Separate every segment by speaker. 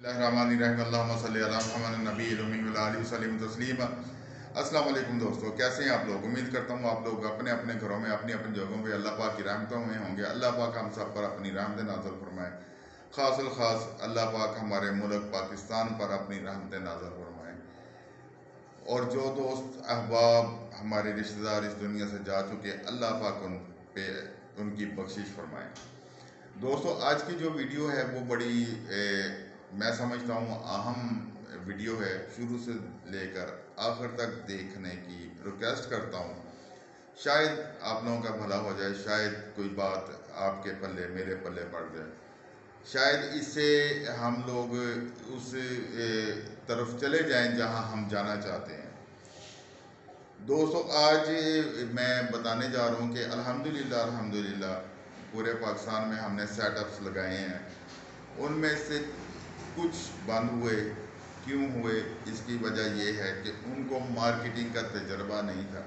Speaker 1: अस्सलाम वालेकुम दोस्तों, कैसे हैं आप लोग। उम्मीद करता हूँ आप लोग अपने अपने घरों में अपनी अपनी जगहों पे अल्लाह पाक की रहमतों में होंगे। अल्लाह पाक हम सब पर अपनी रहमतें नाज़िल फरमाए। ख़ासुल ख़ास अल्लाह पाक हमारे मुल्क पाकिस्तान पर अपनी रहमतें नाज़िल फरमाए। और जो दोस्त अहबाब हमारे रिश्तेदार इस दुनिया से जा चुके, अल्लाह पाक उन पे उनकी बख्शिश फरमाए। दोस्तों, आज की जो वीडियो है वो बड़ी मैं समझता हूँ अहम वीडियो है। शुरू से लेकर आखिर तक देखने की रिक्वेस्ट करता हूँ। शायद आप लोगों का भला हो जाए, शायद कोई बात आपके पल्ले मेरे पल्ले पड़ जाए, शायद इससे हम लोग उस तरफ चले जाएं जहां हम जाना चाहते हैं। दोस्तों, आज मैं बताने जा रहा हूं कि अल्हम्दुलिल्लाह अल्हम्दुलिल्लाह पूरे पाकिस्तान में हमने सेटअप्स लगाए हैं। उनमें से कुछ बंद हुए। क्यों हुए? इसकी वजह यह है कि उनको मार्केटिंग का तजर्बा नहीं था।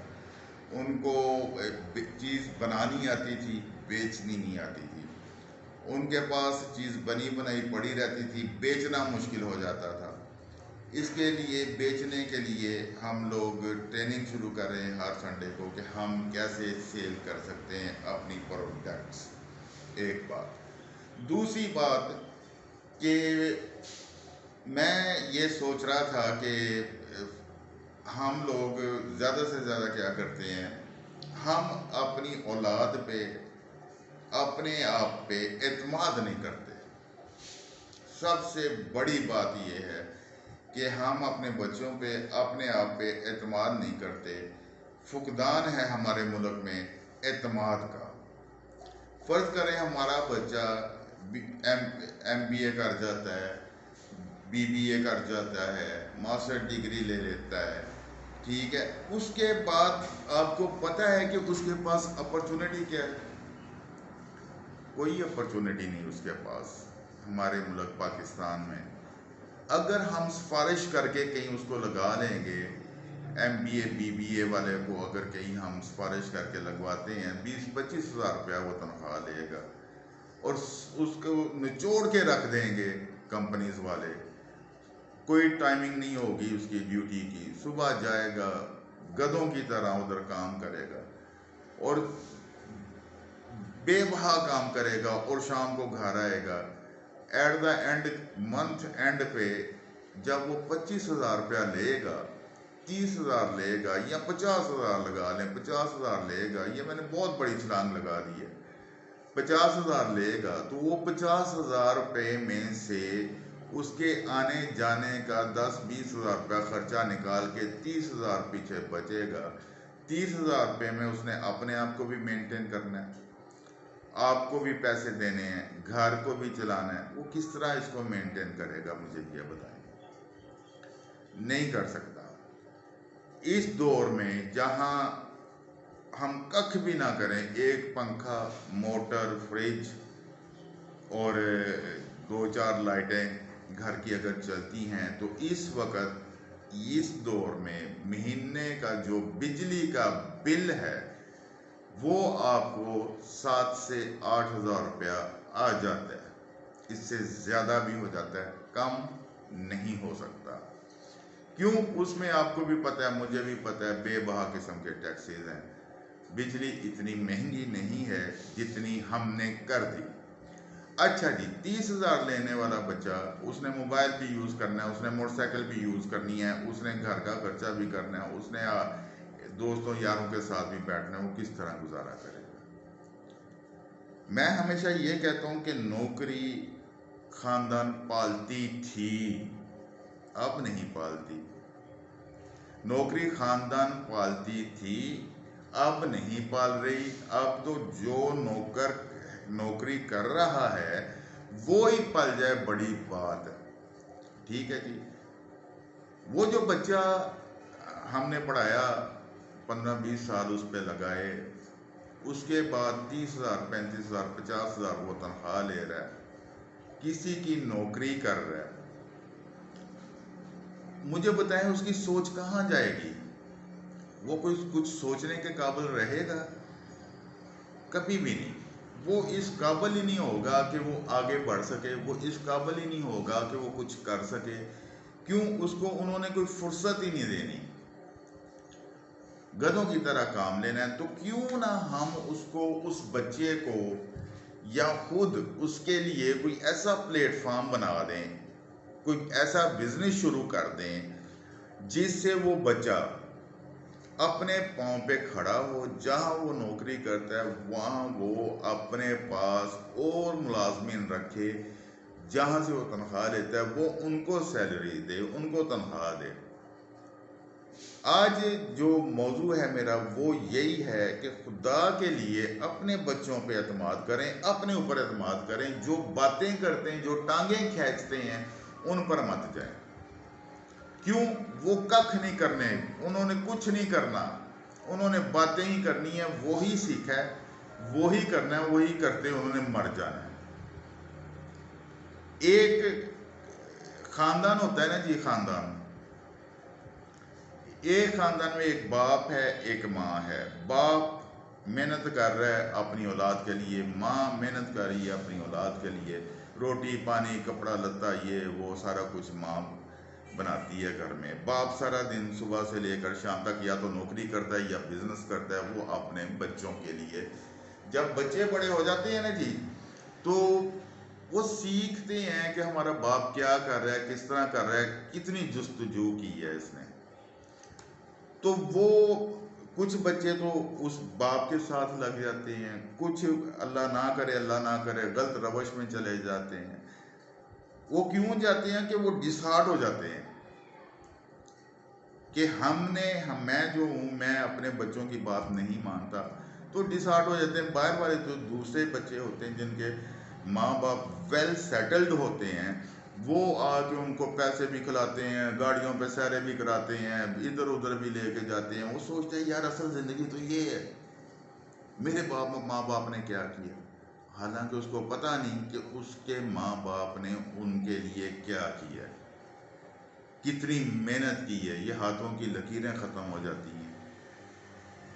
Speaker 1: उनको चीज़ बनानी आती थी, बेचनी नहीं आती थी। उनके पास चीज़ बनी बनाई पड़ी रहती थी, बेचना मुश्किल हो जाता था। इसके लिए बेचने के लिए हम लोग ट्रेनिंग शुरू कर रहे हैं हर संडे को कि हम कैसे सेल कर सकते हैं अपनी प्रोडक्ट्स। एक बात। दूसरी बात कि मैं ये सोच रहा था कि हम लोग ज़्यादा से ज़्यादा क्या करते हैं, हम अपनी औलाद पे अपने आप पे एतमाद नहीं करते। सबसे बड़ी बात यह है कि हम अपने बच्चों पे अपने आप पे एतमाद नहीं करते। फुकदान है हमारे मुल्क में एतमाद का। फ़र्ज़ करें हमारा बच्चा MBA कर जाता है, BBA कर जाता है, मास्टर डिग्री ले लेता है, ठीक है। उसके बाद आपको पता है कि उसके पास अपॉर्चुनिटी क्या है? कोई अपॉर्चुनिटी नहीं उसके पास हमारे मुल्क पाकिस्तान में। अगर हम सिफारिश करके कहीं उसको लगा लेंगे, MBA BBA वाले को अगर कहीं हम सिफारिश करके लगवाते हैं, 20-25 हज़ार रुपया वो तनख्वाह लेगा और उसको निचोड़ के रख देंगे कंपनीज वाले। कोई टाइमिंग नहीं होगी उसकी ड्यूटी की। सुबह जाएगा, गधों की तरह उधर काम करेगा और बेबहा काम करेगा और शाम को घर आएगा। At the end month and पे जब वो 25 हज़ार रुपया लेगा, 30 हज़ार लेगा या 50 हज़ार लगा लें, 50 हज़ार लेगा, ये मैंने बहुत बड़ी छलांग लगा दी है। 50 हज़ार लेगा तो वो 50 हज़ार रुपये में से उसके आने जाने का 10-20 हज़ार रुपया खर्चा निकाल के 30 हज़ार पीछे बचेगा। 30 हज़ार रुपये में उसने अपने आप को भी मेंटेन करना है, आपको भी पैसे देने हैं, घर को भी चलाना है। वो किस तरह इसको मेंटेन करेगा, मुझे ये बताएं। नहीं कर सकता। इस दौर में जहां हम कख भी ना करें, एक पंखा, मोटर, फ्रिज और 2-4 लाइटें घर की अगर चलती हैं तो इस वक्त इस दौर में महीने का जो बिजली का बिल है वो आपको 7 से 8 हज़ार रुपया आ जाता है। इससे ज़्यादा भी हो जाता है, कम नहीं हो सकता। क्यों? उसमें आपको भी पता है, मुझे भी पता है, बेबहा किस्म के टैक्सेस हैं। बिजली इतनी महंगी नहीं है जितनी हमने कर दी। अच्छा जी, 30 हज़ार लेने वाला बच्चा, उसने मोबाइल भी यूज़ करना है, उसने मोटरसाइकिल भी यूज़ करनी है, उसने घर का खर्चा भी करना है, उसने दोस्तों यारों के साथ भी बैठना है, वो किस तरह गुजारा करेगा? मैं हमेशा ये कहता हूँ कि नौकरी खानदान पालती थी, अब नहीं पालती। नौकरी खानदान पालती थी, अब नहीं पाल रही। अब तो जो नौकर नौकरी कर रहा है वो ही पल जाए, बड़ी बात है। ठीक है जी। वो जो बच्चा हमने पढ़ाया, 15-20 साल उस पर लगाए, उसके बाद 30 हज़ार, 35 हज़ार, 50 हज़ार वो तनख्वाह ले रहा है, किसी की नौकरी कर रहा है, मुझे बताएं उसकी सोच कहाँ जाएगी? वो कुछ सोचने के काबिल रहेगा? कभी भी नहीं। वो इस काबिल ही नहीं होगा कि वो आगे बढ़ सके, वो इस काबिल ही नहीं होगा कि वो कुछ कर सके। क्यों? उसको उन्होंने कोई फुर्सत ही नहीं देनी, गधों की तरह काम लेना है। तो क्यों ना हम उसको, उस बच्चे को, या खुद उसके लिए कोई ऐसा प्लेटफॉर्म बना दें, कोई ऐसा बिजनेस शुरू कर दें जिससे वो बच्चा अपने पाँव पे खड़ा हो, जहाँ वो नौकरी करता है वहाँ वो अपने पास और मुलाजमीन रखे, जहाँ से वो तनख्वाह लेता है वो उनको सैलरी दे, उनको तनख्वाह दे। आज जो मौजू है मेरा वो यही है कि खुदा के लिए अपने बच्चों पे एतमाद करें, अपने ऊपर एतमाद करें। जो बातें करते हैं, जो टांगें खींचते हैं, उन पर मत जाएं। क्यों? वो कख नहीं करने, उन्होंने कुछ नहीं करना, उन्होंने बातें ही करनी है, वो ही सीखा है, वो ही करना है, वही करते उन्होंने मर जाना है। एक खानदान होता है ना जी, खानदान, एक खानदान में एक बाप है, एक माँ है। बाप मेहनत कर रहा है अपनी औलाद के लिए, माँ मेहनत कर रही है अपनी औलाद के लिए, रोटी पानी कपड़ा लत्ता ये वो सारा कुछ माँ बनाती है घर में। बाप सारा दिन सुबह से लेकर शाम तक या तो नौकरी करता है या बिजनेस करता है, वो अपने बच्चों के लिए। जब बच्चे बड़े हो जाते हैं ना जी, तो वो सीखते हैं कि हमारा बाप क्या कर रहा है, किस तरह कर रहा है, कितनी जुस्तजू की है इसने। तो वो कुछ बच्चे तो उस बाप के साथ लग जाते हैं, कुछ अल्लाह ना करे, अल्लाह ना करे, गलत रवश में चले जाते हैं। वो क्यों जाते हैं? कि वो डिसहार्ट हो जाते हैं कि मैं जो हूँ, मैं अपने बच्चों की बात नहीं मानता, तो डिसहार्ट हो जाते हैं। बाहर वाले तो दूसरे बच्चे होते हैं जिनके माँ बाप वेल सेटल्ड होते हैं, वो आके उनको पैसे भी खिलाते हैं, गाड़ियों पे सैरे भी कराते हैं, इधर उधर भी लेके जाते हैं। वो सोचते हैं यार असल ज़िंदगी तो ये है, मेरे माँ बाप ने क्या किया। हालांकि उसको पता नहीं कि उसके माँ बाप ने उनके लिए क्या किया है, कितनी मेहनत की है। ये हाथों की लकीरें ख़त्म हो जाती हैं,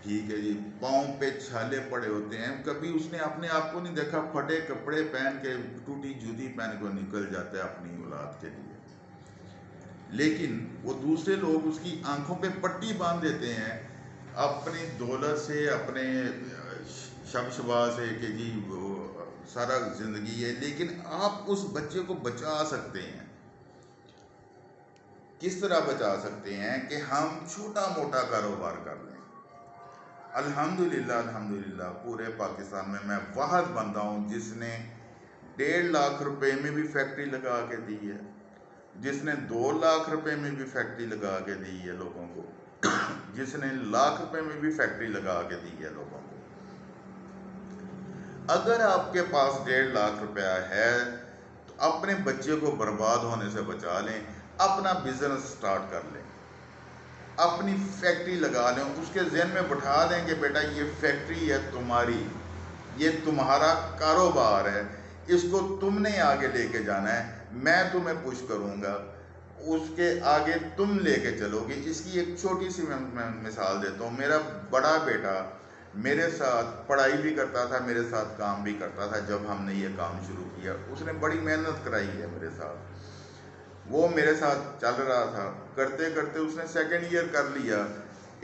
Speaker 1: ठीक है जी, पाँव पे छाले पड़े होते हैं। कभी उसने अपने आप को नहीं देखा, फटे कपड़े पहन के, टूटी जूती पहन के निकल जाता है अपनी औलाद के लिए। लेकिन वो दूसरे लोग उसकी आंखों पे पट्टी बांध देते हैं अपनी दौलत से, अपने शबशबा से, कि जी वो सारा ज़िंदगी है। लेकिन आप उस बच्चे को बचा सकते हैं। किस तरह बचा सकते हैं? कि हम छोटा मोटा कारोबार कर लें। अल्हम्दुलिल्लाह, अल्हम्दुलिल्लाह पूरे पाकिस्तान में मैं वाहद बंदा हूँ जिसने 1.5 लाख रुपए में भी फैक्ट्री लगा के दी है, जिसने 2 लाख रुपए में भी फैक्ट्री लगा के दी है लोगों को, जिसने लाख रुपए में भी फैक्ट्री लगा के दी है लोगों को। अगर आपके पास 1.5 लाख रुपया है तो अपने बच्चे को बर्बाद होने से बचा लें, अपना बिजनेस स्टार्ट कर लें, अपनी फैक्ट्री लगा लें, उसके जहन में बैठा दें कि बेटा ये फैक्ट्री है तुम्हारी, ये तुम्हारा कारोबार है, इसको तुमने आगे लेके जाना है, मैं तुम्हें पुश करूँगा, उसके आगे तुम लेके चलोगे। इसकी एक छोटी सी मैं मिसाल देता हूँ। मेरा बड़ा बेटा मेरे साथ पढ़ाई भी करता था, मेरे साथ काम भी करता था। जब हमने ये काम शुरू किया, उसने बड़ी मेहनत कराई है मेरे साथ, वो मेरे साथ चल रहा था। करते करते उसने सेकंड ईयर कर लिया।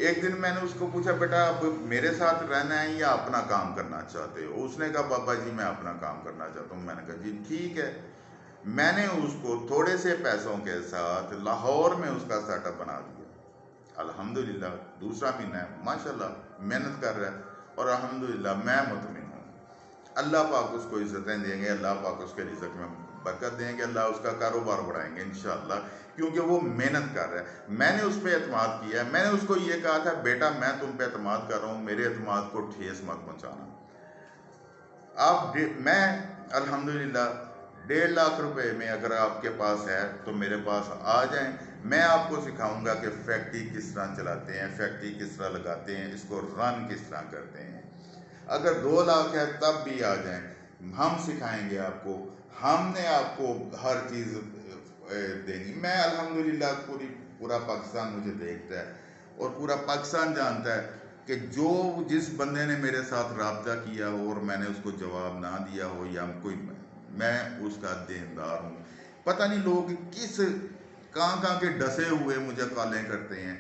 Speaker 1: एक दिन मैंने उसको पूछा, बेटा अब मेरे साथ रहना है या अपना काम करना चाहते हो? उसने कहा बाबा जी मैं अपना काम करना चाहता हूँ। मैंने कहा जी ठीक है। मैंने उसको थोड़े से पैसों के साथ लाहौर में उसका सेटअप बना दिया। अल्हम्दुलिल्लाह दूसरा महीना है, माशाल्लाह मेहनत कर रहा है, और अल्हम्दुलिल्लाह मैं मुतमिन हूँ। अल्लाह पाक उसको इज़्ज़तें देंगे, अल्लाह पाक उसके रिज़्क़ में बरकत देंगे, अल्लाह उसका कारोबार बढ़ाएंगे इंशाअल्लाह, क्योंकि वो मेहनत कर रहा है। मैंने उस पर एतमाद किया है। मैंने उसको ये कहा था, बेटा मैं तुम पे एतमाद कर रहा हूँ, मेरे एतमाद को ठेस मत पहुँचाना। मैं अल्हम्दुलिल्लाह 1.5 लाख रुपए में अगर आपके पास है तो मेरे पास आ जाएं। मैं आपको सिखाऊंगा कि फैक्ट्री किस तरह चलाते हैं, फैक्ट्री किस तरह लगाते हैं, इसको रन किस तरह करते हैं। अगर 2 लाख है तब भी आ जाएं, हम सिखाएंगे आपको, हमने आपको हर चीज़ देनी। मैं अल्हम्दुलिल्लाह पूरा पाकिस्तान मुझे देखता है और पूरा पाकिस्तान जानता है कि जो जिस बंदे ने मेरे साथ रब्ता किया हो और मैंने उसको जवाब ना दिया हो, या कोई मैं उसका देनदार हूँ। पता नहीं लोग किस कहाँ के डसे हुए मुझे कॉलें करते हैं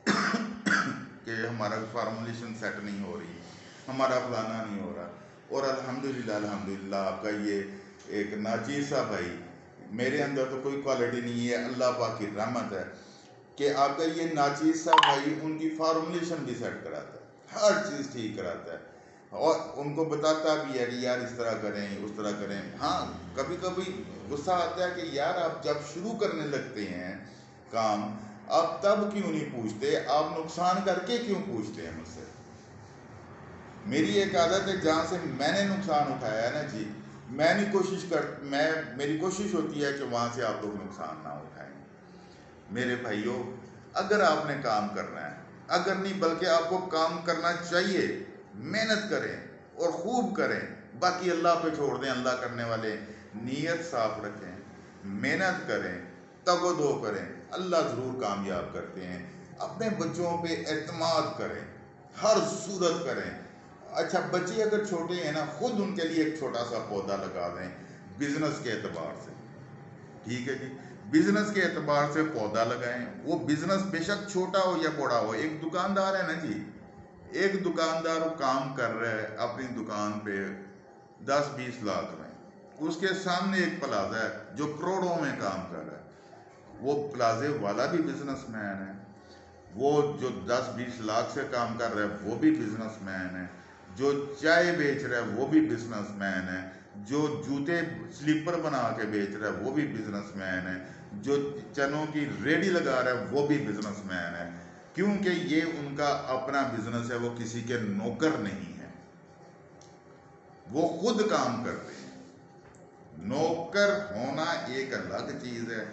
Speaker 1: कि हमारा फार्मूलेशन सेट नहीं हो रही, हमारा फलाना नहीं हो रहा। और अल्हम्दुलिल्लाह अल्हम्दुलिल्लाह आपका ये एक नाचीज़ सा भाई, मेरे अंदर तो कोई क्वालिटी नहीं है, अल्लाह पाक की रहमत है कि आपका ये नाचीज़ सा भाई उनकी फार्मूलेशन भी सेट कराता है, हर चीज़ ठीक कराता है और उनको बताता भी है कि यार इस तरह करें उस तरह करें। हाँ, कभी कभी गुस्सा आता है कि यार आप जब शुरू करने लगते हैं काम, आप तब क्यों नहीं पूछते, आप नुकसान करके क्यों पूछते हैं मुझसे। मेरी एक आदत है, जहाँ से मैंने नुकसान उठाया है ना जी, मेरी कोशिश होती है कि वहाँ से आप लोग नुकसान ना उठाएं। मेरे भाइयों, अगर आपने काम करना है, अगर नहीं बल्कि आपको काम करना चाहिए, मेहनत करें और खूब करें, बाकी अल्लाह पे छोड़ दें, अल्लाह करने वाले। नीयत साफ रखें, मेहनत करें, तगो-दो करें, अल्लाह ज़रूर कामयाब करते हैं। अपने बच्चों पे एतमाद करें, हर सूरत करें। अच्छा, बच्चे अगर छोटे हैं ना, खुद उनके लिए एक छोटा सा पौधा लगा दें बिजनेस के एतबार से, ठीक है जी, बिजनेस के एतबार से पौधा लगाएं। वो बिजनेस बेशक छोटा हो या बड़ा हो। एक दुकानदार है ना जी, एक दुकानदार वो काम कर रहा है अपनी दुकान पे 10-20 लाख में, उसके सामने एक प्लाजा है जो करोड़ों में काम कर रहा है। वो प्लाजे वाला भी बिजनेसमैन है, वो जो 10-20 लाख से काम कर रहा है वो भी बिजनेसमैन है, जो चाय बेच रहा है वो भी बिजनेसमैन है, जो जूते स्लीपर बना के बेच रहा है वो भी बिजनेसमैन है, जो चनों की रेडी लगा रहा है वो भी बिजनेसमैन है। क्योंकि ये उनका अपना बिजनेस है, वो किसी के नौकर नहीं है, वो खुद काम करते हैं। नौकर होना एक अलग चीज है,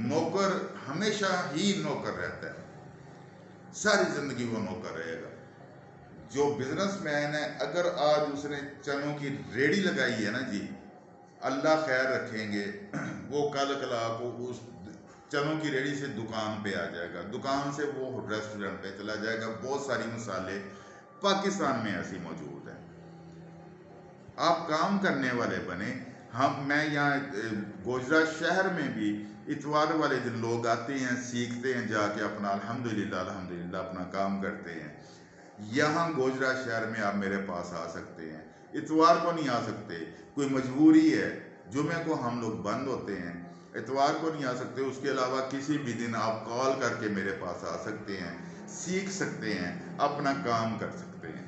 Speaker 1: नौकर हमेशा ही नौकर रहता है, सारी जिंदगी वो नौकर रहेगा। जो बिजनेसमैन है, अगर आज उसने चनों की रेडी लगाई है ना जी, अल्लाह खैर रखेंगे, वो कल कला को उस चनों की रेडी से दुकान पे आ जाएगा, दुकान से वो रेस्टोरेंट पे चला जाएगा। बहुत सारी मिसालें पाकिस्तान में ऐसी मौजूद है। आप काम करने वाले बने। मैं यहाँ गोजरा शहर में भी इतवार वाले दिन लोग आते हैं, सीखते हैं, जाके अपना अल्हम्दुलिल्लाह अल्हम्दुलिल्लाह अपना काम करते हैं। यहाँ गोजरा शहर में आप मेरे पास आ सकते हैं, इतवार को नहीं आ सकते, कोई मजबूरी है, जुमे को हम लोग बंद होते हैं, इतवार को नहीं आ सकते। उसके अलावा किसी भी दिन आप कॉल करके मेरे पास आ सकते हैं, सीख सकते हैं, अपना काम कर सकते हैं।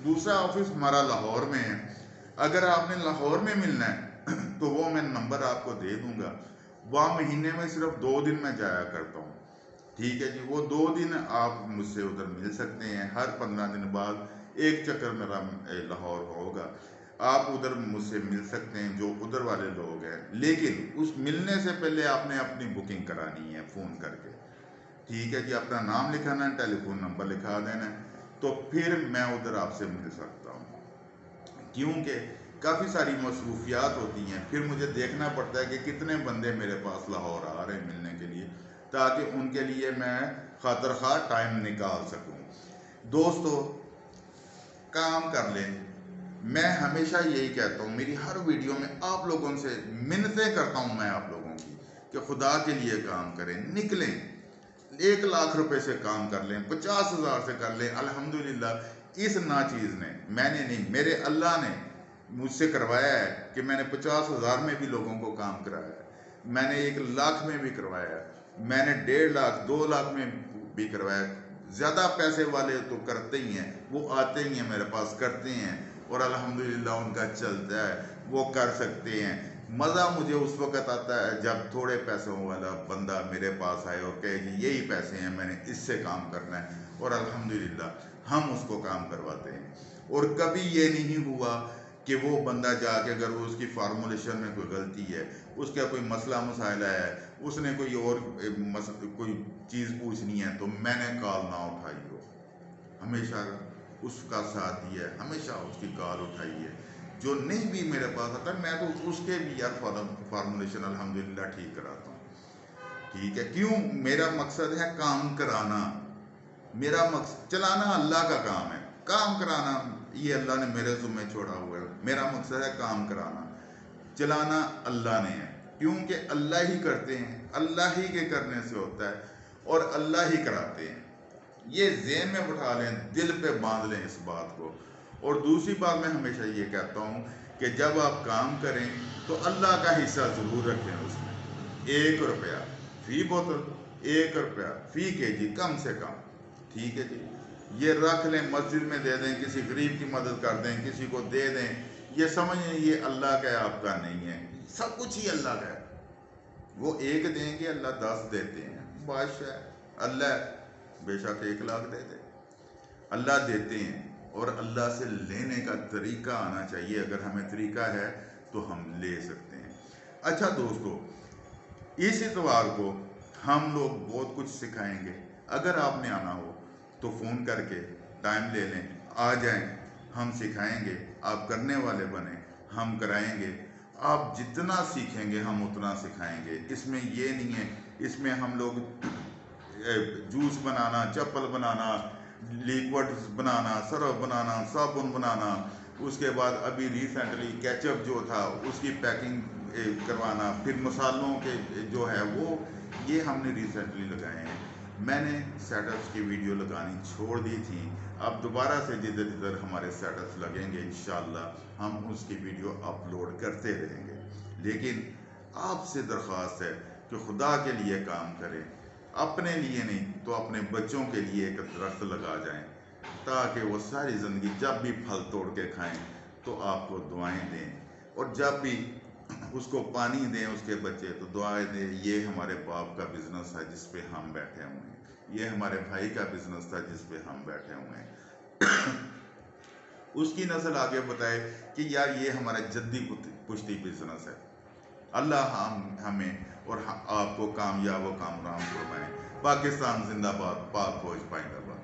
Speaker 1: दूसरा ऑफिस हमारा लाहौर में है। अगर आपने लाहौर में मिलना है तो वो मैं नंबर आपको दे दूंगा। वहाँ महीने में सिर्फ 2 दिन मैं जाया करता हूँ, ठीक है जी। वो 2 दिन आप मुझसे उधर मिल सकते हैं। हर 15 दिन बाद एक चक्कर मेरा लाहौर होगा, आप उधर मुझसे मिल सकते हैं, जो उधर वाले लोग हैं। लेकिन उस मिलने से पहले आपने अपनी बुकिंग करानी है फ़ोन करके, ठीक है जी। अपना नाम लिखाना है, टेलीफोन नंबर लिखा देना है, तो फिर मैं उधर आपसे मिल सकता हूँ। क्योंकि काफ़ी सारी मसरूफियात होती हैं, फिर मुझे देखना पड़ता है कि कितने बंदे मेरे पास लाहौर आ रहे हैं मिलने के लिए, ताकि उनके लिए मैं खातर खा टाइम निकाल सकूं। दोस्तों, काम कर लें। मैं हमेशा यही कहता हूँ, मेरी हर वीडियो में आप लोगों से मिन्नतें करता हूँ मैं आप लोगों की, कि खुदा के लिए काम करें, निकलें। 1 लाख रुपए से काम कर लें, 50,000 से कर लें। अल्हम्दुलिल्लाह इस नाचीज़ ने, मैंने नहीं, मेरे अल्लाह ने मुझसे करवाया है कि मैंने 50,000 में भी लोगों को काम कराया है, मैंने 1 लाख में भी करवाया है, मैंने 1.5 लाख 2 लाख में भी करवाया। ज़्यादा पैसे वाले तो करते ही हैं, वो आते ही हैं मेरे पास, करते हैं और अल्हम्दुलिल्लाह उनका चलता है, वो कर सकते हैं। मज़ा मुझे उस वक़्त आता है जब थोड़े पैसों वाला बंदा मेरे पास आए और कहे कि यही पैसे हैं, मैंने इससे काम करना है, और अल्हम्दुलिल्लाह हम उसको काम करवाते हैं। और कभी ये नहीं हुआ कि वो बंदा जाके, अगर वो उसकी फार्मूलेशन में कोई गलती है, उसका कोई मसला मसाइला है, उसने कोई और कोई चीज़ पूछनी है, तो मैंने कॉल ना उठाई हो, हमेशा उसका साथ दिया है, हमेशा उसकी कॉल उठाई है। जो नहीं भी मेरे पास आता, मैं तो उसके भी यार फार्मूलेशन अल्हम्दुलिल्लाह ठीक कराता हूँ, ठीक है। क्यों? मेरा मकसद है काम कराना, मेरा मकसद चलाना अल्लाह का काम है, काम कराना ये अल्लाह ने मेरे ज़ुम्मे छोड़ा हुआ है। मेरा मकसद है काम कराना, चलाना अल्लाह ने है, क्योंकि अल्लाह ही करते हैं, अल्लाह ही के करने से होता है और अल्लाह ही कराते हैं। ये ज़हन में बिठा लें, दिल पे बांध लें इस बात को। और दूसरी बात मैं हमेशा ये कहता हूँ कि जब आप काम करें तो अल्लाह का हिस्सा ज़रूर रखें उसमें। 1 रुपया फी बोतल, 1 रुपया फी केजी कम से कम, ठीक है जी, ये रख लें, मस्जिद में दे दें, किसी गरीब की मदद कर दें, किसी को दे दें। ये समझें ये अल्लाह का है, आपका नहीं है, सब कुछ ही अल्लाह का है। वो 1 देंगे, अल्लाह 10 देते हैं, बादशाह अल्लाह बेशक 1 लाख दे दे, अल्लाह देते हैं। और अल्लाह से लेने का तरीका आना चाहिए, अगर हमें तरीका है तो हम ले सकते हैं। अच्छा दोस्तों, इस इतवार को हम लोग बहुत कुछ सिखाएंगे। अगर आपने आना हो तो फ़ोन करके टाइम ले लें, आ जाएं, हम सिखाएंगे, आप करने वाले बने, हम कराएंगे। आप जितना सीखेंगे हम उतना सिखाएंगे। इसमें ये नहीं है, इसमें हम लोग जूस बनाना, चप्पल बनाना, लिक्विड बनाना, सरफ बनाना, साबुन बनाना, उसके बाद अभी रिसेंटली केचप जो था उसकी पैकिंग करवाना, फिर मसालों के जो है वो, ये हमने रिसेंटली लगाए हैं। मैंने सेटअप्स की वीडियो लगानी छोड़ दी थी, अब दोबारा से जिधर जिधर हमारे सेटअप्स लगेंगे इंशाल्लाह हम उसकी वीडियो अपलोड करते रहेंगे। लेकिन आपसे दरख्वास्त है कि खुदा के लिए काम करें, अपने लिए नहीं तो अपने बच्चों के लिए एक दरख्त लगा जाएं, ताकि वो सारी ज़िंदगी जब भी फल तोड़ के खाएं तो आपको दुआएं दें, और जब भी उसको पानी दें उसके बच्चे तो दुआएं दें। ये हमारे बाप का बिजनेस है जिस पे हम बैठे हुए हैं, ये हमारे भाई का बिजनेस था जिस पे हम बैठे हुए हैं। उसकी नस्ल आगे बताए कि यार ये हमारा जद्दी पुश्ती बिजनेस है। अल्लाह हमें और आपको कामयाब व कामरान फरमाए। पाकिस्तान जिंदाबाद, पाक फौज पाइंदाबाद।